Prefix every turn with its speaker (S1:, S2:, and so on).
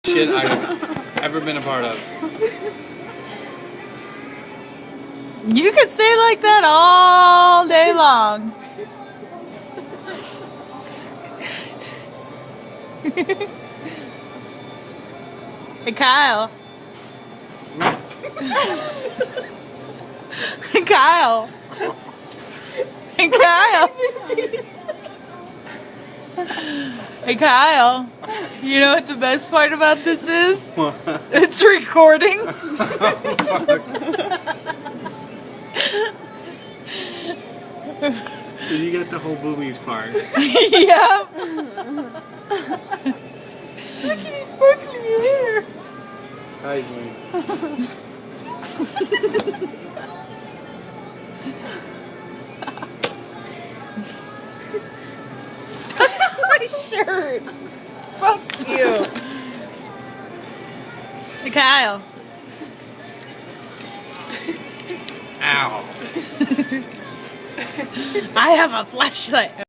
S1: shit I've ever been a part of.
S2: You could stay like that all day long. Hey, Kyle. Hey, Kyle. Hey, Kyle. Hey, Kyle. You know what the best part about this is? It's recording.
S1: So you get the whole boobies part.
S2: Yep. Look at his sparkling hair.
S1: Hi, Dwayne.
S2: That's my shirt. Fuck you. Hey, Kyle.
S1: Ow.
S2: I have a flashlight.